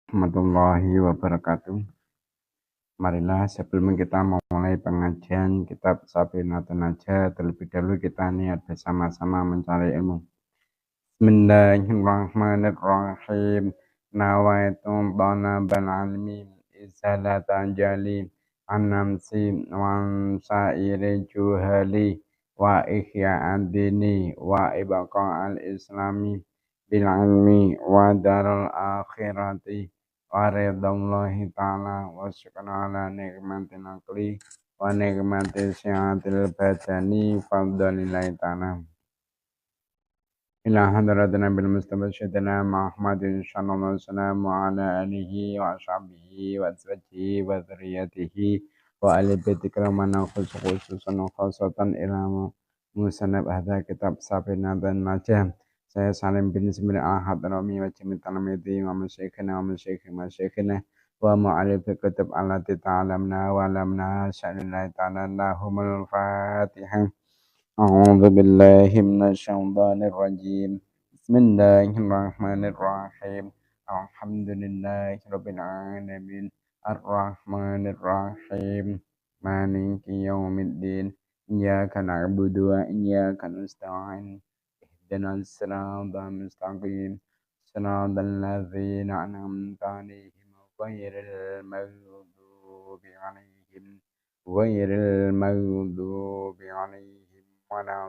Warahmatullahi wabarakatuh. Marilah sebelum kita memulai pengajian kitab Safinatun Najah, terlebih dahulu kita niat bersama-sama mencari ilmu. Bismillahirrahmanirrahim. Nawaitu dhanabal almi izalatan jali anamsi wansairi juhali wa ihya'ad dini wa ibaqa'al islami bil ilmi wa daral akhirati wa ridallahi ta'ala wa syukran ala nikmatin akli wa nikmatin syiatil badani fadlillahi ta'ala ila hadratina bil mustafa syedina Muhammadin sallallahu alaihi wasallam wa ala alihi wa ashabihi wa azwajihi wa dzurriyyatihi wa ali baiti kiraman khususan khasatan ila musannaf hadza kitab Safinatun Najah. Saya Salim bin Ismail al-Hadrami wa jami' talamidi wa masyayikhina wa mu'alif kitab allati ta'alamna wa lamna sya'lillahi ta'ala lahumul fatihah. أعوذ بالله من الشيطان الرجيم بسم الله الرحمن الرحيم الحمد لله رب العالمين الرحمن الرحيم مالك يوم الدين إياك نعبد وإياك نستعين اهدنا الصراط المستقيم صراط الذين أنعمت عليهم غير المغضوب عليهم ولا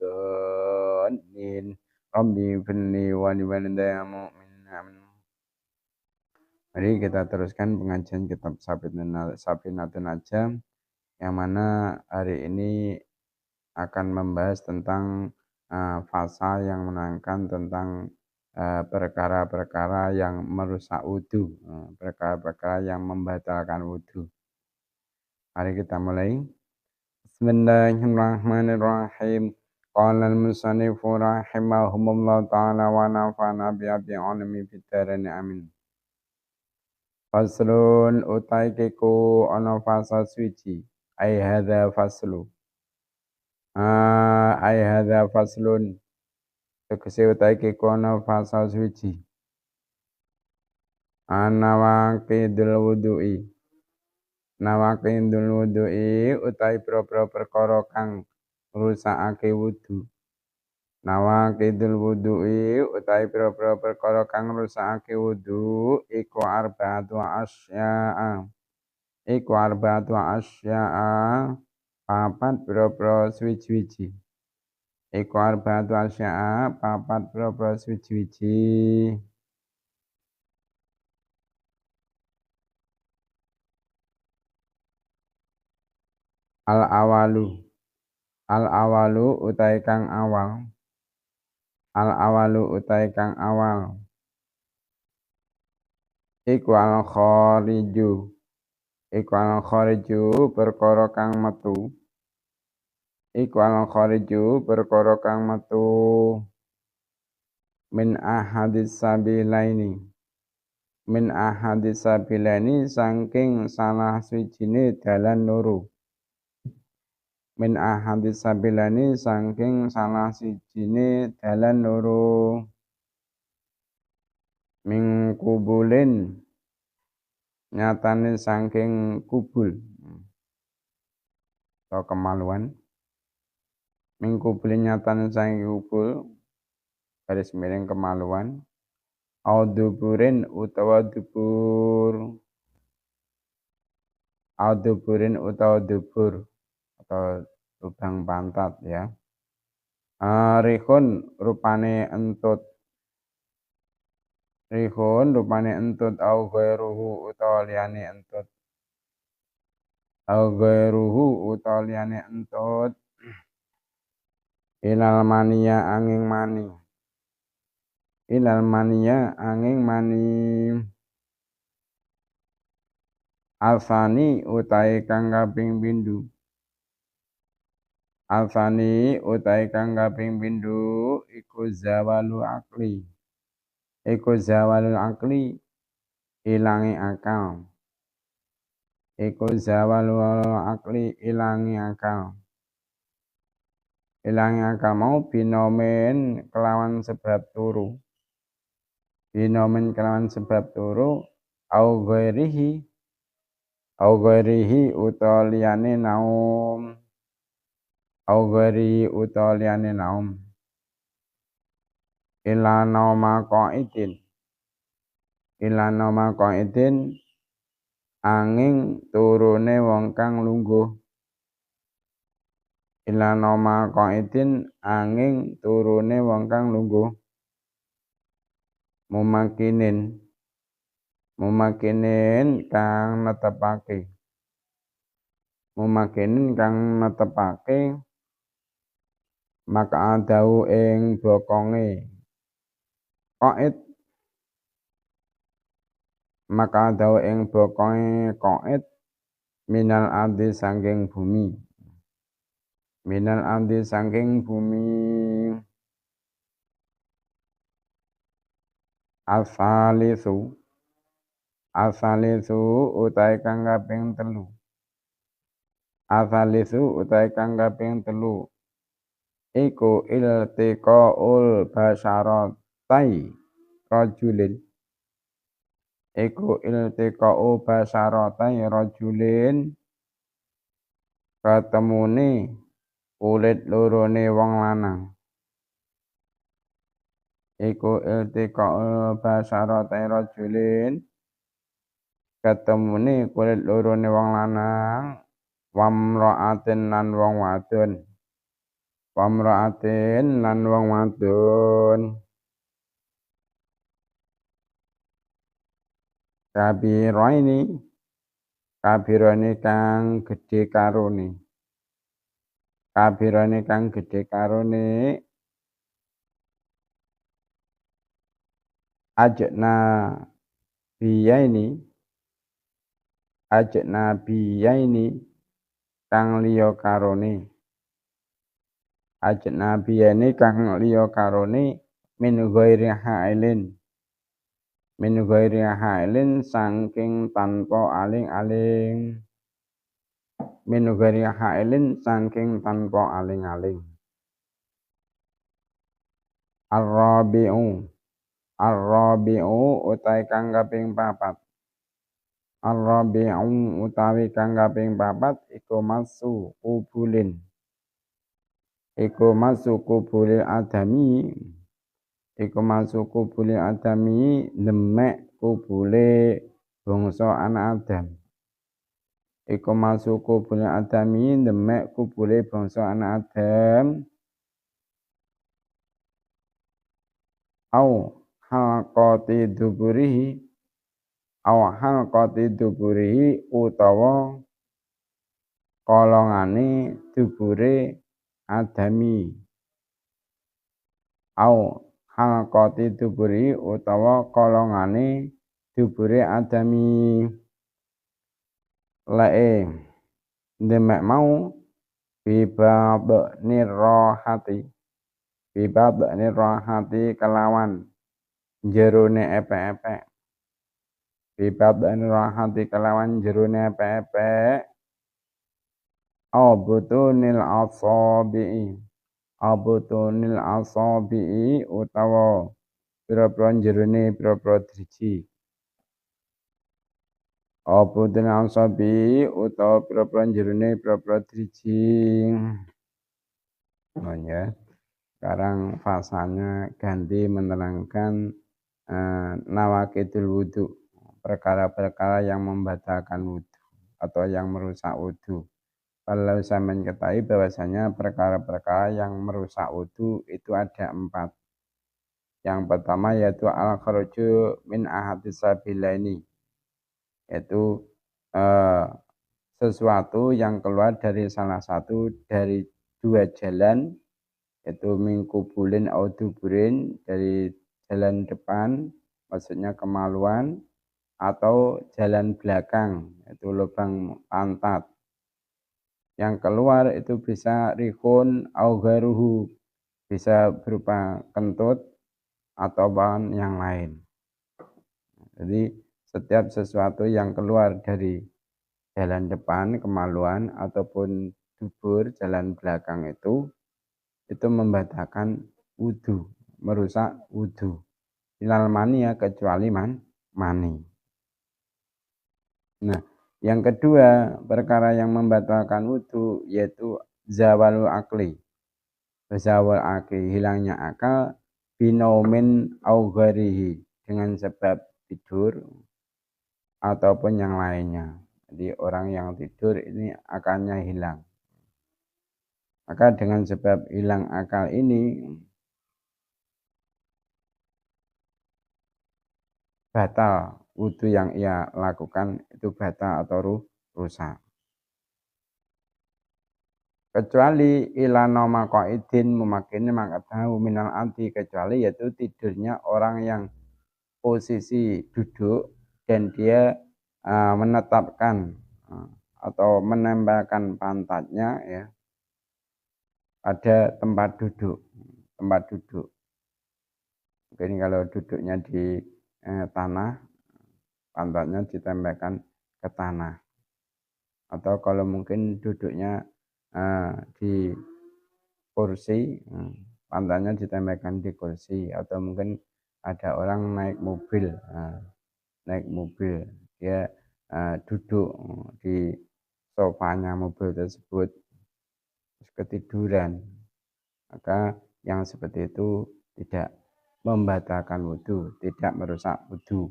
الضالين Rabbi firli wa liwalidayya mu'minna. Mari kita teruskan pengajian kitab Safinatun Najah yang mana hari ini akan membahas tentang fasal yang menerangkan tentang perkara-perkara yang merusak wudu, perkara-perkara yang membatalkan wudu. Mari kita mulai. Bismillahirrahmanirrahim. Qala al-musannifu rahimahumullah ta'ala wa nafa'ana bi'abdi alimi fid-dharain amin. Faslun utai keku ana fasal suci. Ai hadza faslu. Ai hadza faslun. Tegese utai keku ana fasal suci. Nawaqidul wudu'i. Nawaqidul wudu'i utai pro-pro perkara kang ngrusakake wudu. Nawaqidul wudu'i utai pro-pro perkara kang ngrusakake wudu iku arba'atu asya'a. Iku arba'atu asya'a papat pro-pro suwi-wiji. Iku arba'atu asya'a papat pro-pro suwi-wiji. Al-awalu utai kang awal. Al-awalu utai kang awal. Iku al-khariju. Iku al-khariju perkara kang metu. Iku al-khariju perkara kang metu. Min ahadis sabilaini. Min ahadis sabilaini saking salah swijine dalan loro. Min ahadis sabilani saking salah sijine dalan loro. Min kubulin nyatane saking kubul atau kemaluan. Min kubulin nyatane saking kubul garis miring kemaluan. Auduburin utawa dubur. Auduburin utawa dubur atau lubang pantat ya. Rihun rupane entut. Rihun rupane entut au ghairuhu utawa liyane entut. Au ghairuhu utawa liyane entut. Ilal mania angin mani. Ilal mania angin mani. Alfani utai kang kaping pindho. Alfani utai kang kaping pindho iku zawalu akli. Iku zawalul akli ilangi akal. Iku zawalul akli ilangi akal. Ilangi akal mau binomen kelawan sebab turu. Binomen kelawan sebab turu au ghairihi utoliyane naum au ghairihi utoliyane naum ila nauma qaidin angin turune wong kang lungguh ila nauma qaidin angin turune wong kang lungguh mumakinin kang netepake maka adau ing bokonge qaid maka adau ing bokonge qaid minal ardi sangking bumi asalisu utai kang kaping telu iku iltiqaul basyaratai rajulin ketemune kulit lorone wong lanang iku iltiqaul basyaratai rajulin ketemune kulit lorone wong lanang wamra'atin lan wong wadon kabirane kang gedhe karone ajnabiyaini kang liya karone min ghairi hailin saking tanpa aling-aling Ar-rabi'u utawi kang kaping papat iku masu kubulil adami demek kubule bangsa anak Adam au halqati duburihi utawa kolongane dubure adami lae demek mau bibab nirrohati kelawan jerone epek-epek abutunil asabi'i utawa pira-pira jerone pira-pira driji sekarang fasanya ganti menerangkan nawaqidul wudu perkara-perkara yang membatalkan wudu atau yang merusak wudu. Kalau sampean ketahui bahwasanya perkara-perkara yang merusak wudu itu ada 4. Yang pertama yaitu al-kharuju min ahadis sabilaini, yaitu sesuatu yang keluar dari salah satu dari 2 jalan, yaitu mingkubulin au duburin, dari jalan depan maksudnya kemaluan, atau jalan belakang yaitu lubang pantat. Yang keluar itu bisa rihun au gharuhu, bisa berupa kentut atau bahan yang lain. Jadi setiap sesuatu yang keluar dari jalan depan kemaluan ataupun dubur jalan belakang itu membatalkan wudu, merusak wudu. Ilal mani ya kecuali mani. Nah, yang kedua perkara yang membatalkan wudu yaitu zawalul akli. Zawal akli, hilangnya akal, binomin au gharihi, dengan sebab tidur ataupun yang lainnya. Jadi orang yang tidur ini akalnya hilang. Maka dengan sebab hilang akal ini batal wudhu yang ia lakukan itu batal atau rusak. Kecuali ilana maqaidin memakinnya maka tahu minal anti, kecuali yaitu tidurnya orang yang posisi duduk dan dia menetapkan atau menempelkan pantatnya ya pada tempat duduk. Mungkin kalau duduknya di tanah, pantatnya ditempelkan ke tanah. Atau kalau mungkin duduknya di kursi, pantatnya ditempelkan di kursi. Atau mungkin ada orang naik mobil, dia duduk di sofanya mobil tersebut, terus ketiduran. Maka yang seperti itu tidak membatalkan wudhu, tidak merusak wudhu.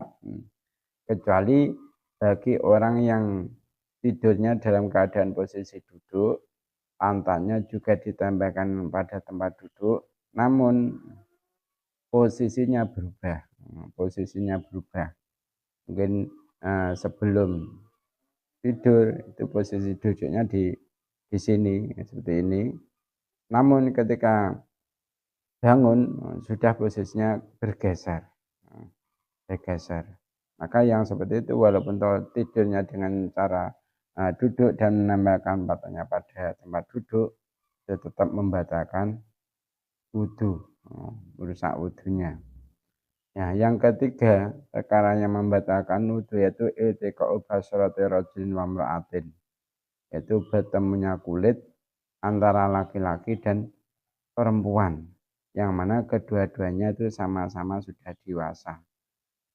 Kecuali bagi orang yang tidurnya dalam keadaan posisi duduk, pantatnya juga ditempelkan pada tempat duduk, namun posisinya berubah. Posisinya berubah. Mungkin sebelum tidur itu posisi duduknya di sini seperti ini. Namun ketika bangun sudah posisinya bergeser. Maka yang seperti itu walaupun tidurnya dengan cara duduk dan menempelkan patahnya pada tempat duduk, itu tetap membatalkan wudhu, merusak wudhunya. Nah, yang ketiga perkara yang membatalkan wudhu yaitu iltiqa'u basarati rajulin wa imra'atin, yaitu bertemunya kulit antara laki-laki dan perempuan, yang mana kedua-duanya itu sama-sama sudah dewasa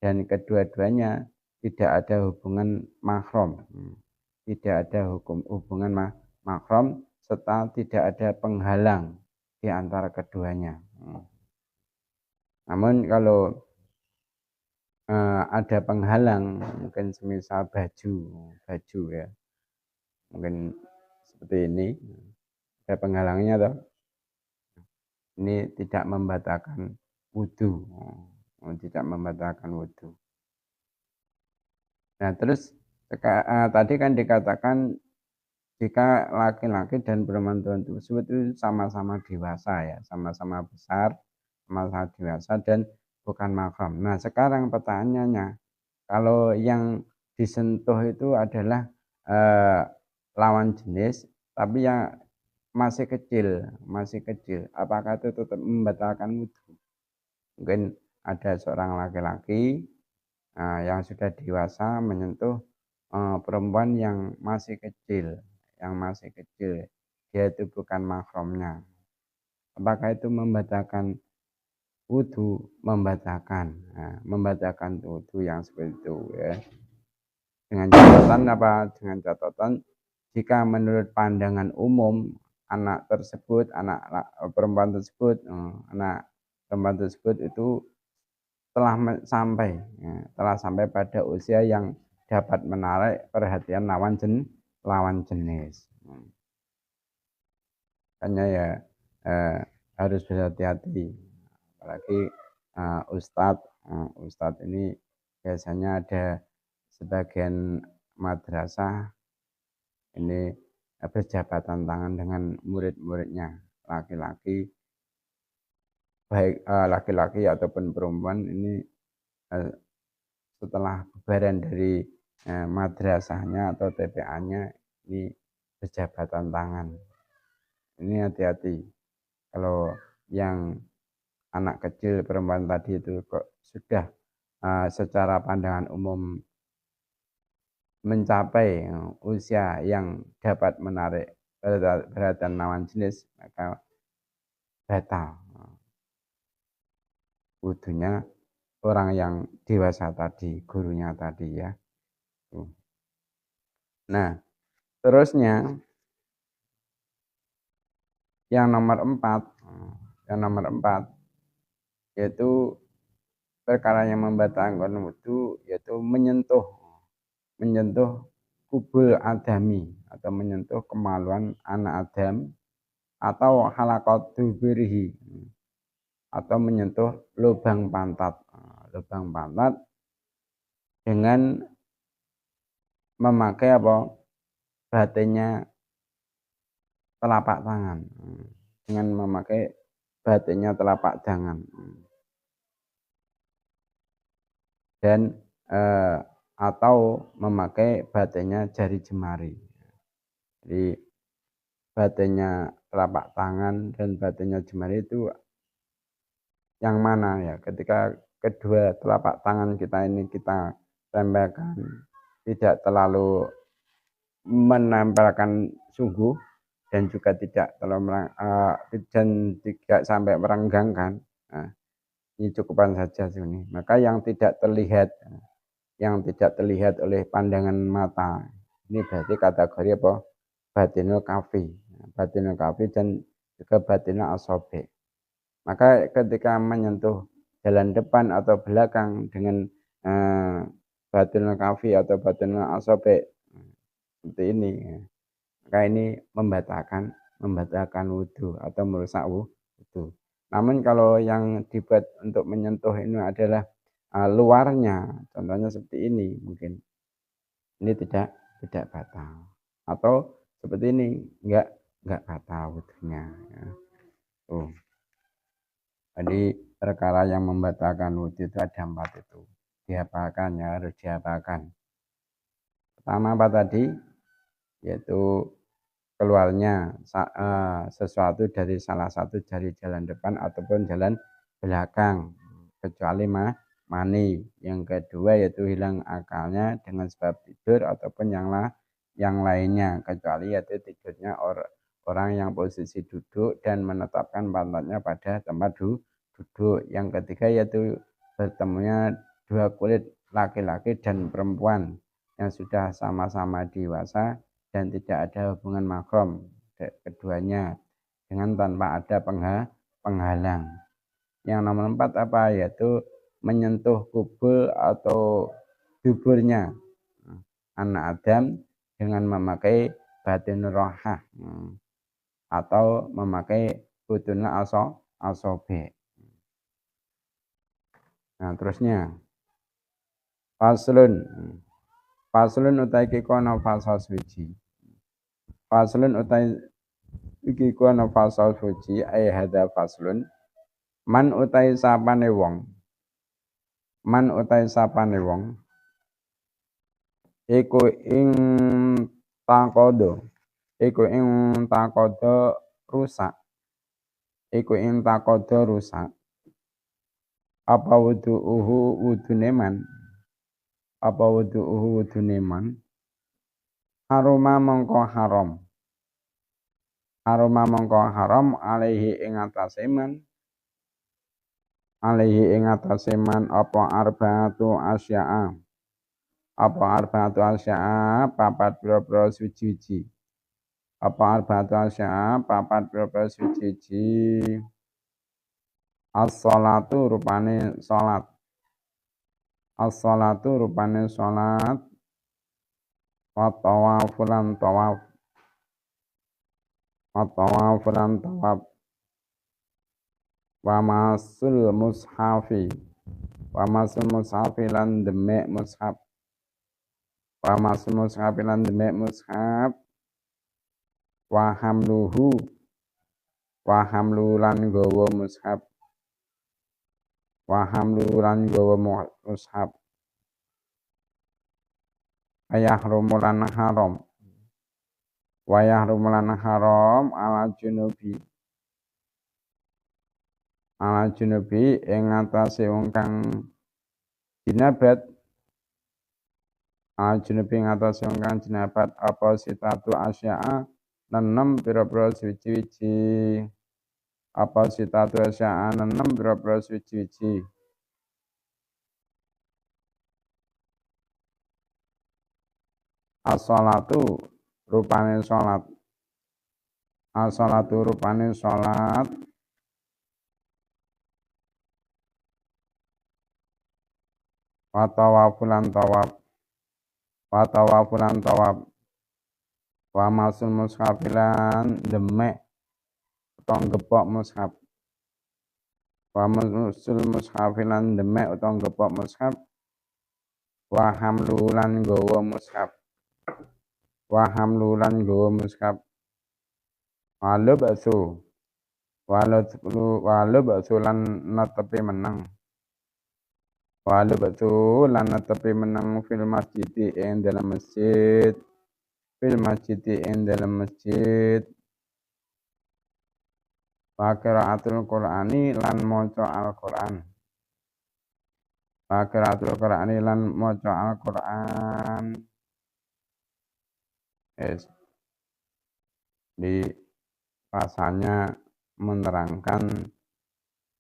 dan kedua-duanya tidak ada hubungan mahram, tidak ada hubungan mahram serta tidak ada penghalang di antara keduanya. Namun kalau ada penghalang, mungkin semisal baju ya, mungkin seperti ini, ada penghalangnya toh, ini tidak membatalkan wudhu, tidak membatalkan wudhu. Nah terus tadi kan dikatakan jika laki-laki dan perempuan tersebut itu sama-sama dewasa ya, sama-sama besar, sama-sama dewasa dan bukan mahram. Nah sekarang pertanyaannya, kalau yang disentuh itu adalah lawan jenis, tapi yang masih kecil, apakah itu tetap membatalkan wudhu? Mungkin ada seorang laki-laki yang sudah dewasa menyentuh perempuan yang masih kecil, dia itu bukan mahramnya. Apakah itu membatalkan wudhu? Membatalkan wudhu yang seperti itu ya. Dengan catatan apa? Dengan catatan jika menurut pandangan umum anak perempuan tersebut itu telah sampai pada usia yang dapat menarik perhatian lawan jenis. Hanya ya harus berhati-hati, apalagi ustadz ini biasanya ada sebagian madrasah ini berjabatan tangan dengan murid-muridnya laki-laki, baik laki-laki ataupun perempuan ini setelah bubaran dari madrasahnya atau TPA-nya ini berjabatan tangan. Ini hati-hati. Kalau yang anak kecil perempuan tadi itu kok sudah secara pandangan umum mencapai usia yang dapat menarik perhatian lawan jenis, maka batal wudhunya orang yang dewasa tadi, gurunya tadi ya. Nah, terusnya yang nomor 4, yaitu perkara yang membatalkan wudu yaitu menyentuh kubul adami atau menyentuh kemaluan anak Adam atau halaqat duburihi atau menyentuh lubang pantat dengan memakai batinnya telapak tangan, dengan memakai batinnya telapak tangan, dan atau memakai batinnya jari jemari. Jadi batinnya telapak tangan dan batinnya jemari itu yang mana ya? Ketika kedua telapak tangan kita ini kita tempelkan, tidak terlalu menempelkan sungguh dan juga tidak terlalu dan tidak sampai merenggangkan. Nah, ini cukupan saja sini. Maka yang tidak terlihat oleh pandangan mata ini berarti kategori apa? Batinul kafi, batinul kafi dan juga batinul asobe. Maka ketika menyentuh jalan depan atau belakang dengan batinul kafi atau batinul asobe seperti ini, maka ini membatalkan wudhu atau merusak wudhu. Namun kalau yang dibuat untuk menyentuh ini adalah luarnya, contohnya seperti ini, mungkin ini tidak batal. Atau seperti ini enggak batal wudhunya. Ya. Jadi perkara yang membatalkan wudhu itu ada 4 itu. Dihafalkan ya, harus dihafalkan. Pertama apa tadi? Yaitu keluarnya sesuatu dari salah satu jari jalan depan ataupun jalan belakang, kecuali mani. Yang kedua yaitu hilang akalnya dengan sebab tidur ataupun yang lainnya, kecuali yaitu tidurnya orang yang posisi duduk dan menetapkan pantatnya pada tempat duduk. Yang ketiga yaitu bertemunya dua kulit laki-laki dan perempuan yang sudah sama-sama dewasa dan tidak ada hubungan mahram keduanya dengan tanpa ada penghalang. Yang nomor 4 apa? Yaitu menyentuh kubul atau duburnya anak Adam dengan memakai batin rohah atau memakai butunna asobe. Nah, terusnya Faslun utai kikono fasal suci. Faslun utai kikono fasal suci ay hadza faslun. Man utai sapane wong iku ing takodo rusak apa wudune man haruma mongko haram alaihi ing atase man apa arba'atu asya'a papat pira-pira suci-suci as-sholatu rupane salat wa tawafulan tawaf wa masul mushafi lan demek mushaf wa hamlu lan gawa mushaf wayah rumulan haram ala junubi ing atase wong kang jinabat apa sitatu asya'a nenem pira-pira suci-suci As-sholatu rupane salat. As-sholatu rupane salat. Wa tawafulan tawaf. Wa tawafulan tawaf. Wa masul mushafilan demek utawa gepok mushaf. Wa masul mushafilan demek utawa gepok mushaf. Wa hamlulan nggawa mushaf. Wa hamlulan nggawa mushaf. Walu bakso. Walu bakso lan netepi meneng. Walu bakso lan netepi meneng fil masjid ing dalam masjid. Fil masjid ing dalam masjid. Wa qiraatul Qur'ani lan maca Al-Qur'an. Wa qiraatul Qur'ani lan maca Al-Qur'an. Yes. Di rasanya menerangkan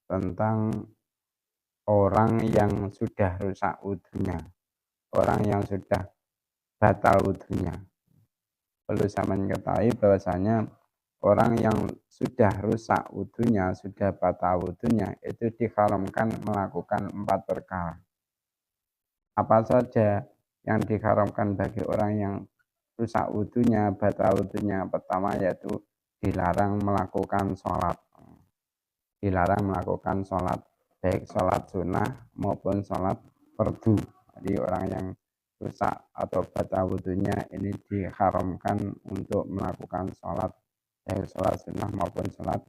tentang orang yang sudah rusak wudunya, orang yang sudah batal wudunya. Perlu saya mengetahui bahwasanya orang yang sudah rusak wudunya, sudah batal wudunya, itu diharamkan melakukan 4 perkara. Apa saja yang diharamkan bagi orang yang rusak wudunya, batal wudunya? Pertama yaitu dilarang melakukan sholat. Dilarang melakukan sholat, baik sholat sunnah maupun sholat fardu. Jadi orang yang rusak atau batal wudunya ini diharamkan untuk melakukan sholat, baik sholat sunnah maupun sholat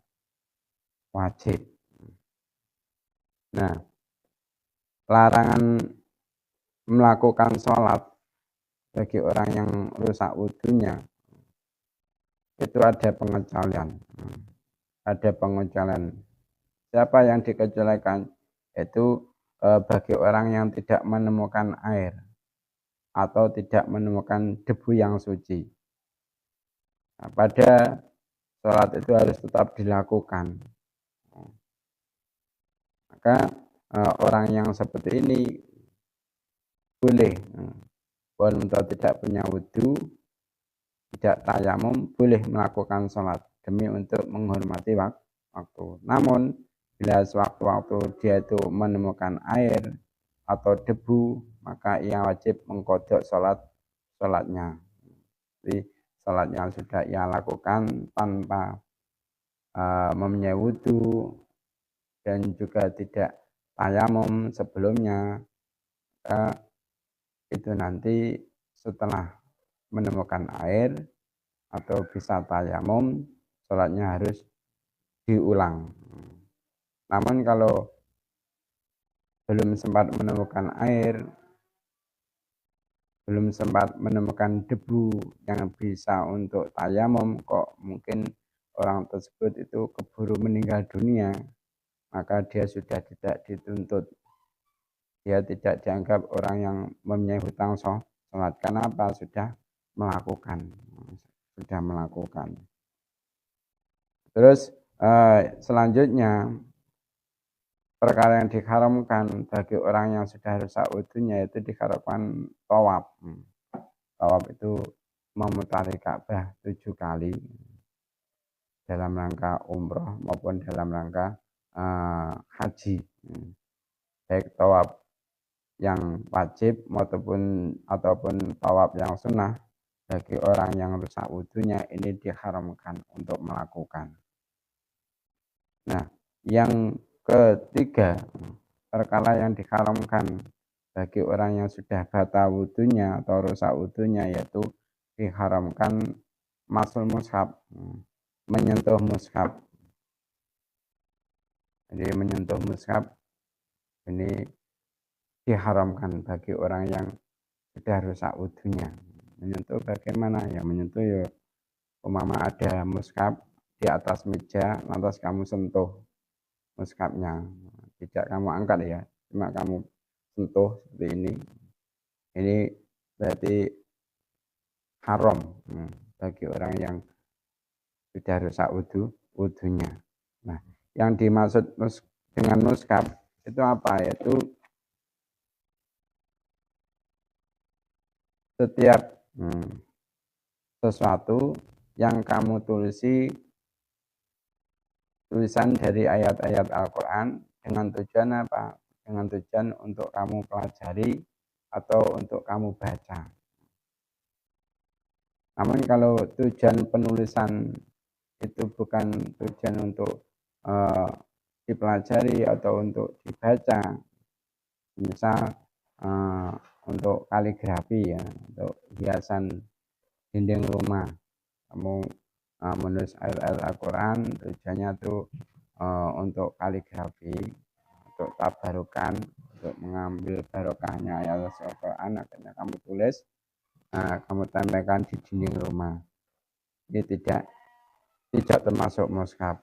wajib. Nah, larangan melakukan sholat bagi orang yang rusak wudunya itu ada pengecualian. Ada pengecualian. Siapa yang dikecualikan? Itu bagi orang yang tidak menemukan air atau tidak menemukan debu yang suci. Nah, pada sholat itu harus tetap dilakukan. Maka orang yang seperti ini boleh, walaupun tidak punya wudu, tidak tayamum, boleh melakukan sholat demi untuk menghormati waktu. Namun bila sewaktu-waktu dia itu menemukan air atau debu, maka ia wajib mengkodok sholatnya. Jadi sholat yang sudah ia lakukan tanpa mempunyai wudu dan juga tidak tayamum sebelumnya, itu nanti setelah menemukan air atau bisa tayamum, sholatnya harus diulang. Namun kalau belum sempat menemukan air, belum sempat menemukan debu yang bisa untuk tayamum, kok mungkin orang tersebut itu keburu meninggal dunia, maka dia sudah tidak dituntut. Dia tidak dianggap orang yang mempunyai hutang sholat. Karena apa? Sudah melakukan. Terus selanjutnya, perkara yang diharamkan bagi orang yang sudah rusak wudunya itu diharamkan tawaf. Tawaf itu memutari Ka'bah 7 kali dalam rangka umroh maupun dalam rangka haji. Baik tawaf yang wajib ataupun tawaf yang sunnah, bagi orang yang rusak wudunya ini diharamkan untuk melakukan. Nah, yang ketiga, perkara yang diharamkan bagi orang yang sudah batal wudunya atau rusak wudunya yaitu diharamkan masul mushaf, menyentuh mushaf. Jadi menyentuh mushaf ini diharamkan bagi orang yang sudah rusak wudunya. Menyentuh bagaimana? Ya menyentuh ya umpama ada mushaf di atas meja, lantas kamu sentuh mushafnya. Tidak kamu angkat ya, cuma kamu sentuh seperti ini. Ini berarti haram bagi orang yang sudah rusak wudunya. Nah, yang dimaksud dengan mushaf itu apa? Yaitu setiap sesuatu yang kamu tulisan dari ayat-ayat Al-Quran dengan tujuan apa? Dengan tujuan untuk kamu pelajari atau untuk kamu baca. Namun kalau tujuan penulisan itu bukan tujuan untuk dipelajari atau untuk dibaca, misal untuk kaligrafi ya, untuk hiasan dinding rumah, kamu menulis ayat-ayat Al-Quran, tujuannya itu untuk kaligrafi, untuk tabarukan, untuk mengambil barokahnya ayat Al-Quran, akhirnya kamu tulis, kamu tempelkan di dinding rumah. Ini tidak termasuk mushaf.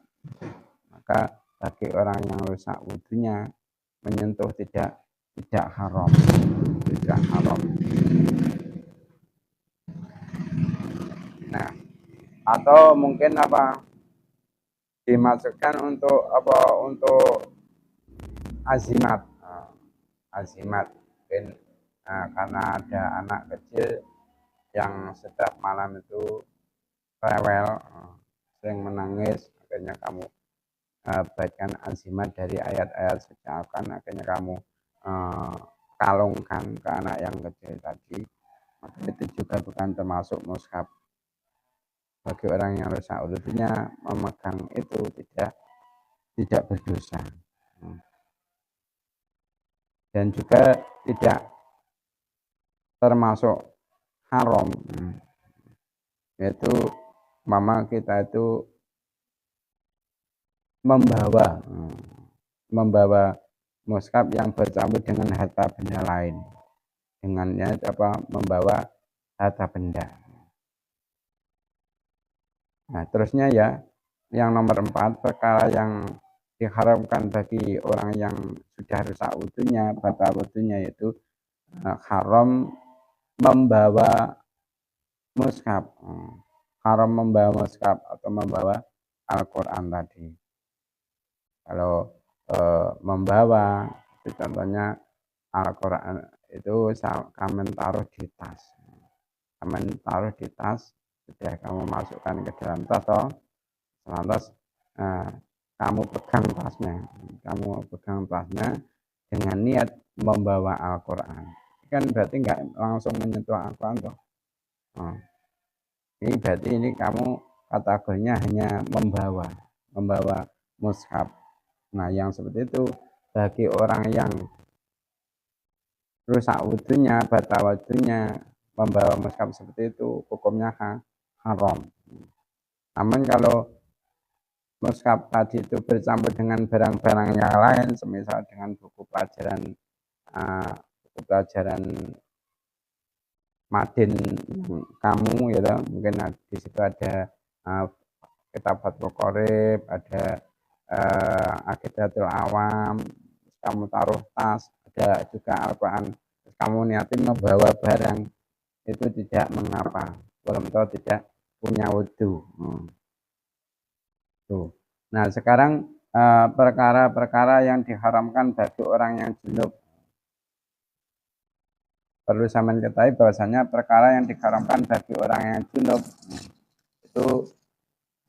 Maka bagi orang yang rusak wudunya, menyentuh tidak haram, tidak haram. Nah, atau mungkin apa dimasukkan untuk azimat, mungkin karena ada anak kecil yang setiap malam itu rewel, sering menangis, akhirnya kamu bacakan azimat dari ayat-ayat sejauhkan, akhirnya kamu kalungkan ke anak yang kecil tadi, maka itu juga bukan termasuk mushaf. Bagi orang yang rusak wudunya, memegang itu tidak berdosa, dan juga tidak termasuk haram, yaitu mama kita itu membawa mushaf yang bercampur dengan harta benda lain, dengannya membawa harta benda. Nah, terusnya ya, yang nomor 4, perkara yang diharamkan bagi orang yang sudah rusak wudunya, batal wudunya, yaitu haram membawa mushaf, haram membawa mushaf atau membawa Al-Quran tadi. Kalau membawa, itu contohnya Al-Quran itu kamu taruh di tas, sudah kamu masukkan ke dalam tas, lantas kamu pegang tasnya dengan niat membawa Al-Quran, kan berarti nggak langsung menyentuh Al-Quran toh. Ini berarti ini kamu kategorinya hanya membawa mushaf. Nah, yang seperti itu bagi orang yang rusak wudunya, batal wudunya, membawa mushaf seperti itu hukumnya haram. Namun kalau mushaf tadi itu bercampur dengan barang-barang yang lain, semisal dengan buku pelajaran madin kamu, ya, mungkin di situ ada kitab Fathul Qorib, ada Aqidatul Awam, kamu taruh tas, ada juga Al-Quran, kamu niatin membawa barang, itu tidak mengapa, walaupun tidak punya wudu. Tuh. Nah, sekarang perkara-perkara yang diharamkan bagi orang yang junub. Perlu saya ketahui bahwasanya perkara yang diharamkan bagi orang yang junub itu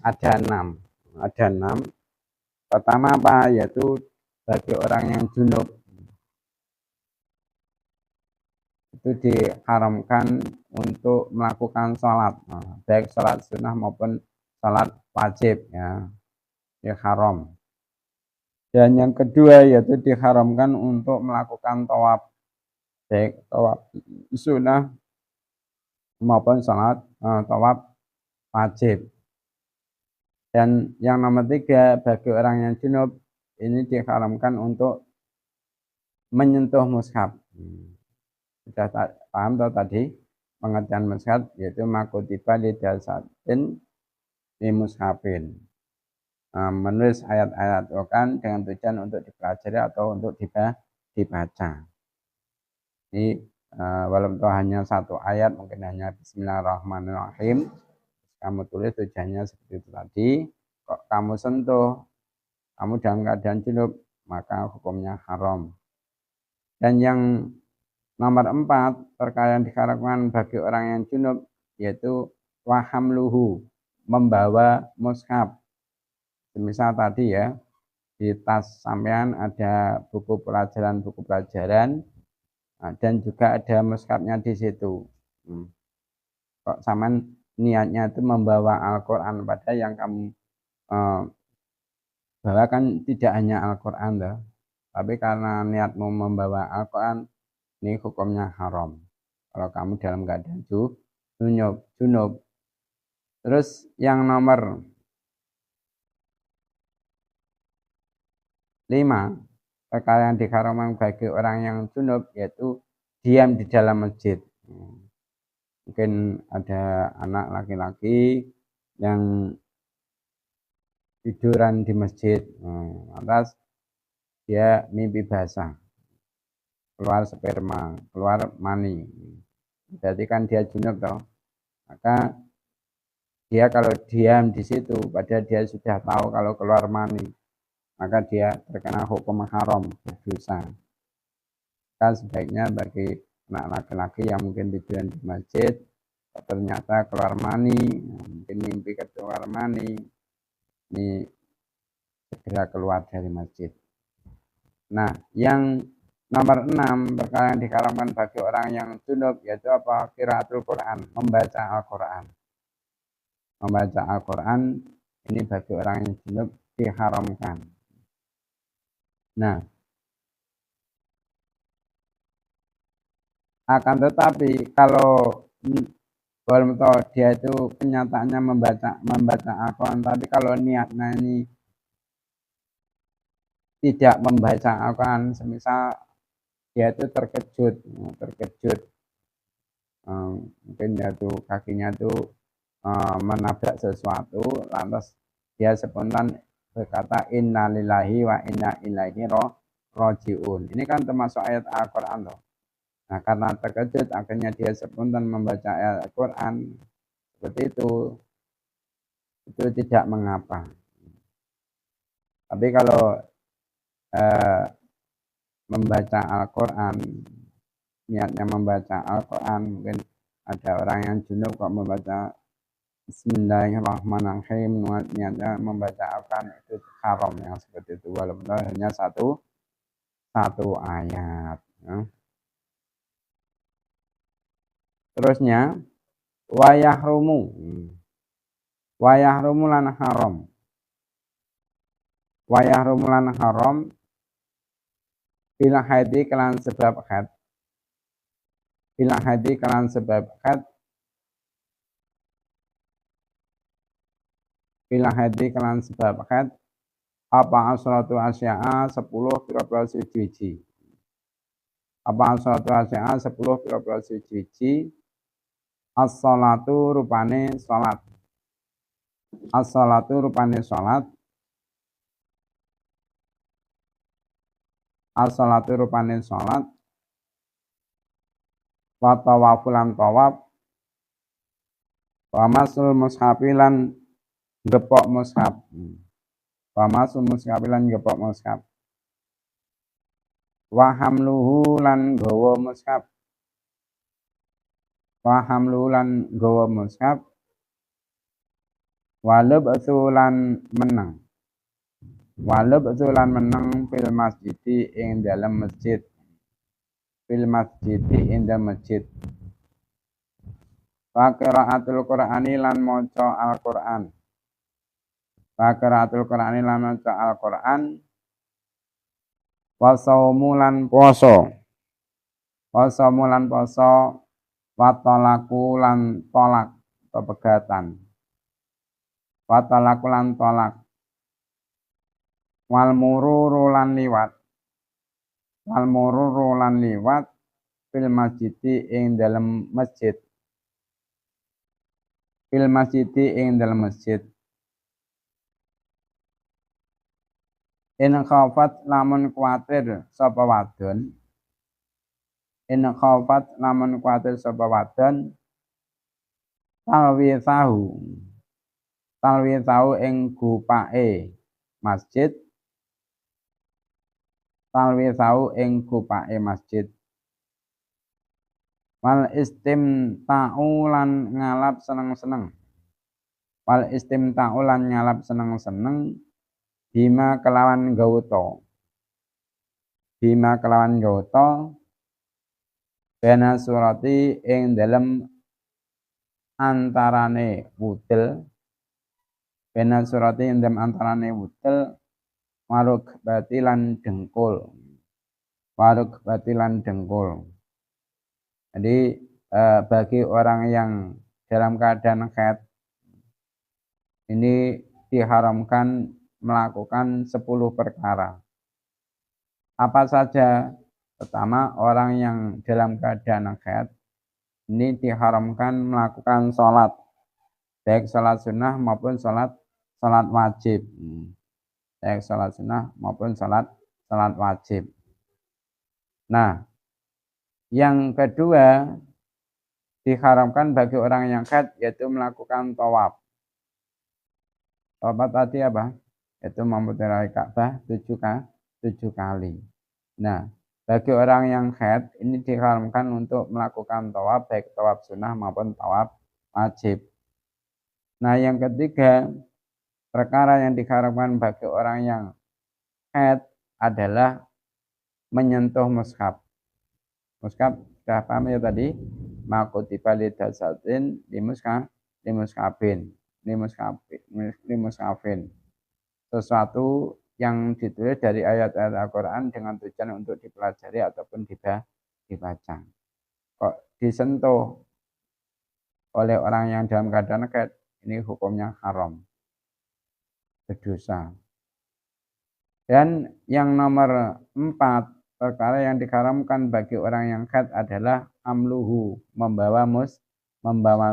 ada 6. Pertama apa? Yaitu bagi orang yang junub itu diharamkan untuk melakukan sholat, baik sholat sunnah maupun sholat wajib, ya haram. Dan yang kedua yaitu diharamkan untuk melakukan tawaf, baik tawaf sunnah maupun sholat tawaf wajib. Dan yang nomor 3, bagi orang yang junub ini diharamkan untuk menyentuh mushaf. Sudah paham toh tadi pengertian mushaf, yaitu makutiba lidasatin di mushafin, menulis ayat-ayat Al-Quran dengan tujuan untuk dipelajari atau untuk dibaca. Ini walaupun hanya 1 ayat, mungkin hanya Bismillahirrahmanirrahim, kamu tulis tujuannya seperti itu tadi. Kok kamu sentuh, kamu dalam keadaan junub, maka hukumnya haram. Dan yang Nomor 4, perkara yang diharamkan bagi orang yang junub yaitu wahamluhu, membawa mushaf. Misal tadi ya, di tas sampean ada buku pelajaran, dan juga ada mushafnya di situ. Kok sampean niatnya itu membawa Al-Quran, padahal yang kamu bawa kan tidak hanya Al-Quran loh. Tapi karena niatmu membawa Al-Quran, ini hukumnya haram. Kalau kamu dalam keadaan junub. Terus yang nomor 5, perkara yang diharamkan bagi orang yang junub yaitu diam di dalam masjid. Mungkin ada anak laki-laki yang tiduran di masjid, lantas dia mimpi basah, keluar sperma, keluar mani. Jadi kan dia junub toh. Maka dia kalau diam di situ, padahal dia sudah tahu kalau keluar mani, maka dia terkena hukum haram, berdosa. Maka sebaiknya bagi anak laki-laki yang mungkin tiduran di masjid, ternyata keluar mani, mungkin mimpi keluar mani, ini segera keluar dari masjid. Nah, yang nomor 6, perkara yang diharamkan bagi orang yang junub yaitu apa? Qiraatul Quran, membaca Al-Quran. Membaca Al-Quran ini bagi orang yang junub diharamkan. Nah, akan tetapi kalau dia itu kenyataannya membaca Al-Quran, tapi kalau niatnya ini tidak membaca Al-Quran, semisal dia itu terkejut, mungkin dia tuh kakinya tuh menabrak sesuatu, lantas dia spontan berkata innalillahi wa inna ilaihi rajiun. Ini kan termasuk ayat Al-Quran loh. Nah, karena terkejut akhirnya dia spontan membaca ayat Al-Quran seperti itu tidak mengapa. Tapi kalau membaca Al-Quran, niatnya membaca Al-Quran, mungkin ada orang yang junub kok membaca Bismillahirrahmanirrahim, niatnya membaca Al-Quran, itu haram yang seperti itu, walaupun hanya satu ayat. Ya. Terusnya wayahrumu lan haram. Wayahrumu lan haram bila haidi kelan sebab haid. Bila haidi kelan sebab haid. Bila haidi kelan sebab haid. Apa asratu asya'a 10 pira-pira suci. Apa asratu asya'a 10 pira-pira suci. As-salatu rupane salat. As-salatu rupane salat. As-salatu rupane salat. Wa tawafulan tawaf. Wa masul mushafilan gepok mushaf. Wa masul mushafilan gepok mushaf. Wa hamluhu lan gawa mushaf. Wa hamluhu lan gawa mushaf. Wa lab'atsu lan menang. Wa lab'atsu lan menang fil masjidi ing dalam masjid. Fil masjidi ing dalam masjid. Wa qiraatul Qur'ani lan maca Al-Qur'an. Wa qiraatul Qur'ani lan maca Al-Qur'an. Wa saumu lan poso. Wa saumu lan poso. Wa talaku lan tolak atau pegatan. Wa talaku lan tolak. Wal mururu lan liwat. Wal mururu lan liwat fil masjidi ing dalam masjid. Fil masjidi ing dalam masjid. In khawfat lamun kuatir sapa wadon. In khawfat lamun kuatir sapa wadon. Talwi tahu ing gupake masjid. Talwi tahu ing gupake masjid. Wal istimta'u lan ngalap seneng-seneng. Wal istimta'u lan ngalap seneng-seneng bima kelawan gauta. Bima kelawan gauta bena surati ing dalem antarane wudel. Bena surati ing dalem antarane wudel waruk batilan dengkul. Waruk batilan dengkul. Jadi bagi orang yang dalam keadaan haid ini diharamkan melakukan 10 perkara. Apa saja? Pertama, orang yang dalam keadaan haid ini diharamkan melakukan sholat, baik sholat sunnah maupun sholat wajib. Baik sholat sunnah maupun sholat wajib. Nah, yang kedua diharamkan bagi orang yang haid yaitu melakukan tawaf. Tawaf tadi apa? Yaitu memutari Ka'bah 7 kali. Nah, bagi orang yang haid ini diharamkan untuk melakukan tawaf baik tawaf sunnah maupun tawaf wajib. Nah, yang ketiga perkara yang diharamkan bagi orang yang haid adalah menyentuh mushaf. Mushaf sudah paham ya tadi? Makutiba lidasatin limushafin. Sesuatu yang ditulis dari ayat-ayat Al-Quran dengan tujuan untuk dipelajari ataupun dibaca. Kok disentuh oleh orang yang dalam keadaan haid, ini hukumnya haram, berdosa. Dan yang nomor 4, perkara yang diharamkan bagi orang yang haid adalah amluhu, membawa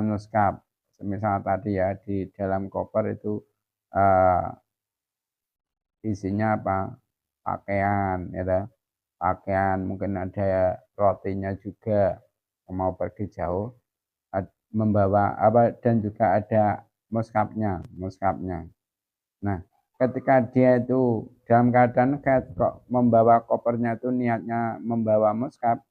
muskaf. Semisal tadi ya, di dalam koper itu isinya apa? Pakaian, ya. Pakaian, mungkin ada rotinya juga, mau pergi jauh, membawa apa, dan juga ada muskafnya. Nah, ketika dia itu dalam keadaan haid kok membawa kopernya itu niatnya membawa muskaf,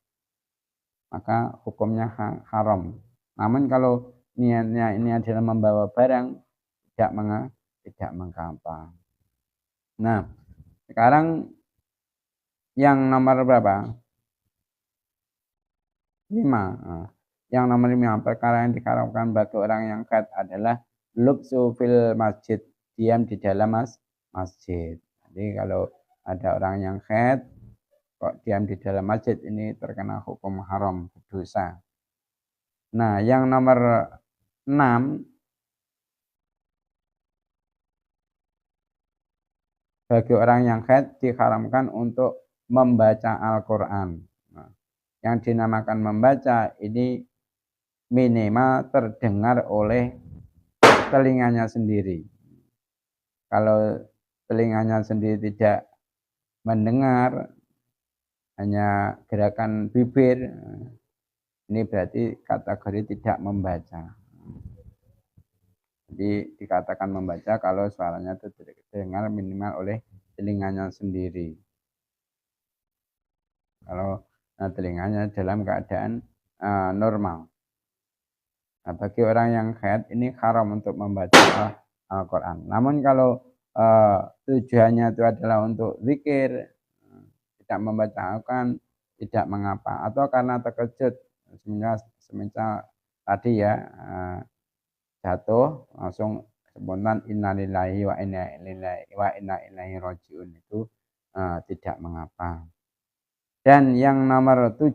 maka hukumnya haram. Namun kalau niatnya ini adalah membawa barang, tidak mengapa. Nah, sekarang yang nomor berapa? 5. Nah, yang nomor 5, perkara yang diharamkan bagi orang yang haid adalah lubsu fil masjid, diam di dalam masjid. Jadi kalau ada orang yang haid kok diam di dalam masjid, ini terkena hukum haram, dosa. Nah, yang nomor 6, bagi orang yang haid diharamkan untuk membaca Al-Quran. Nah, yang dinamakan membaca ini minimal terdengar oleh telinganya sendiri. Kalau telinganya sendiri tidak mendengar, hanya gerakan bibir, ini berarti kategori tidak membaca. Jadi dikatakan membaca kalau suaranya itu terdengar minimal oleh telinganya sendiri. Kalau telinganya dalam keadaan normal. Nah, bagi orang yang haid ini haram untuk membaca Al-Quran. Namun kalau tujuannya itu adalah untuk zikir, tidak membaca Al-Quran, tidak mengapa. Atau karena terkejut, semisal tadi ya, jatuh langsung spontan innalillahi wa inna ilaihi rajiun, itu tidak mengapa. Dan yang nomor 7,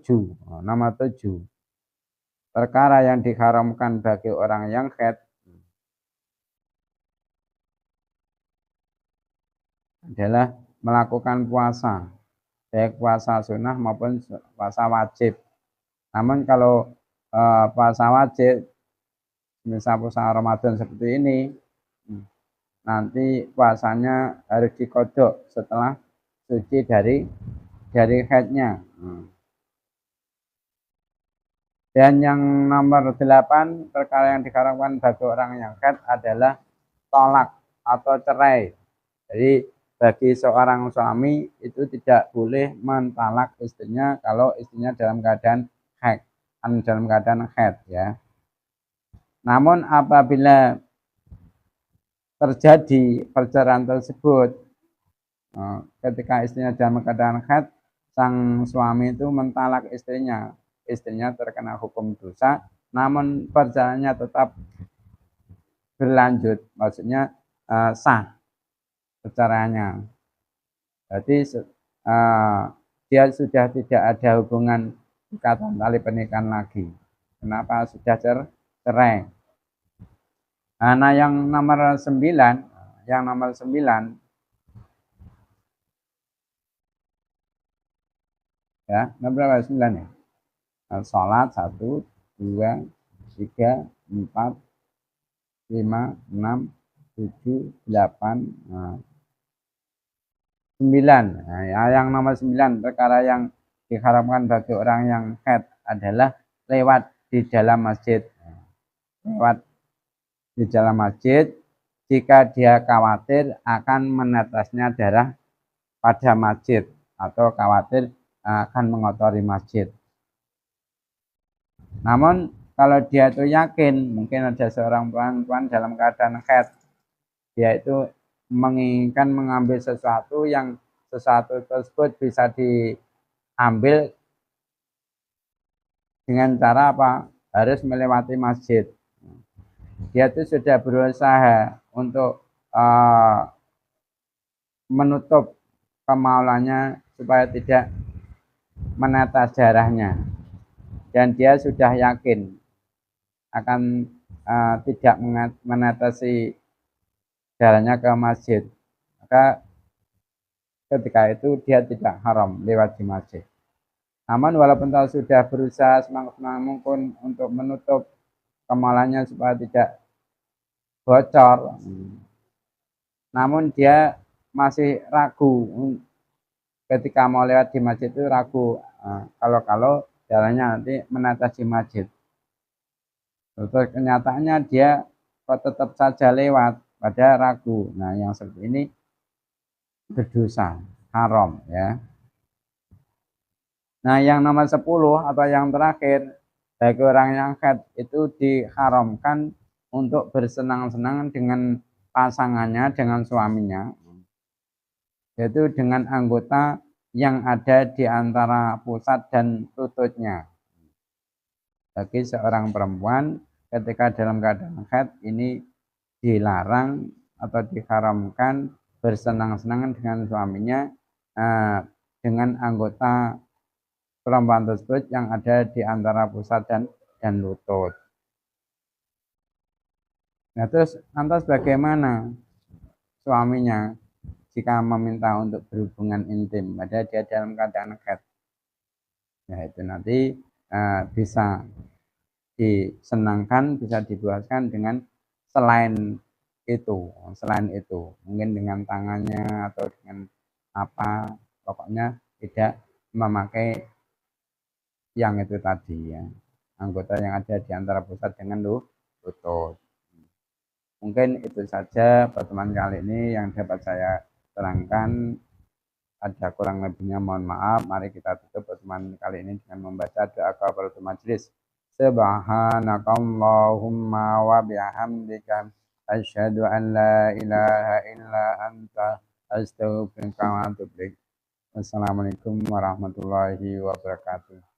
perkara yang diharamkan bagi orang yang haid adalah melakukan puasa, baik puasa sunnah maupun puasa wajib. Namun kalau puasa wajib, misal puasa Ramadan seperti ini, nanti puasanya harus dikodok setelah suci dari haidnya. Dan yang nomor 8, perkara yang diharamkan bagi orang yang haid adalah tolak atau cerai. Jadi bagi seorang suami itu tidak boleh mentalak istrinya kalau istrinya dalam keadaan haid. dalam keadaan haid ya. Namun apabila terjadi perceraian tersebut ketika istrinya dalam keadaan haid, sang suami itu mentalak istrinya, istrinya terkena hukum dosa, namun perjalanannya tetap berlanjut, maksudnya sah perceraiannya. Jadi dia sudah tidak ada hubungan ikatan tali pernikahan lagi. Kenapa? Sudah cerai. Nah, yang nomor 9, ya, nomor 9 ya. Sholat 1, 2, 3, 4, 5, 6, 7, 8, 9. Nah, yang nomor 9 perkara yang diharapkan bagi orang yang haid adalah lewat di dalam masjid. Lewat di dalam masjid jika dia khawatir akan menetesnya darah pada masjid atau khawatir akan mengotori masjid. Namun kalau dia itu yakin mungkin ada seorang perempuan dalam keadaan haid, dia itu menginginkan mengambil sesuatu yang sesuatu tersebut bisa diambil dengan cara apa? Harus melewati masjid. Dia itu sudah berusaha untuk menutup kemaulannya supaya tidak menetes darahnya, dan dia sudah yakin akan tidak menetesi darahnya ke masjid, maka ketika itu dia tidak haram lewat di masjid. Namun walaupun sudah berusaha semangat mungkin untuk menutup kemaulannya supaya tidak bocor, namun dia masih ragu ketika mau lewat di masjid itu ragu kalau jalannya nanti menetes di masjid. Terus kenyataannya dia kok tetap saja lewat pada ragu. Nah, yang seperti ini berdosa, haram ya. Nah, yang nomor 10 atau yang terakhir, bagi orang yang haid itu diharamkan untuk bersenang-senang dengan pasangannya, dengan suaminya, yaitu dengan anggota yang ada di antara pusat dan lututnya. Bagi seorang perempuan ketika dalam keadaan haid ini dilarang atau diharamkan bersenang-senang dengan suaminya dengan anggota perempuan tersebut yang ada di antara pusat dan lutut. Nah, terus lantas bagaimana suaminya jika meminta untuk berhubungan intim padahal dia dalam keadaan haid? Ya, itu nanti bisa disenangkan, bisa dipuaskan dengan selain itu, mungkin dengan tangannya atau dengan apa, pokoknya tidak memakai yang itu tadi ya, anggota yang ada di antara pusat dengan lutut. Mungkin itu saja pertemuan kali ini yang dapat saya terangkan. Ada kurang lebihnya mohon maaf. Mari kita tutup pertemuan kali ini dengan membaca doa kafaratul majelis. Subhanakallahumma wa bihamdika asyhadu an la ilaha illa anta astaghfiruka wa atubu ilaik. Wassalamualaikum warahmatullahi wabarakatuh.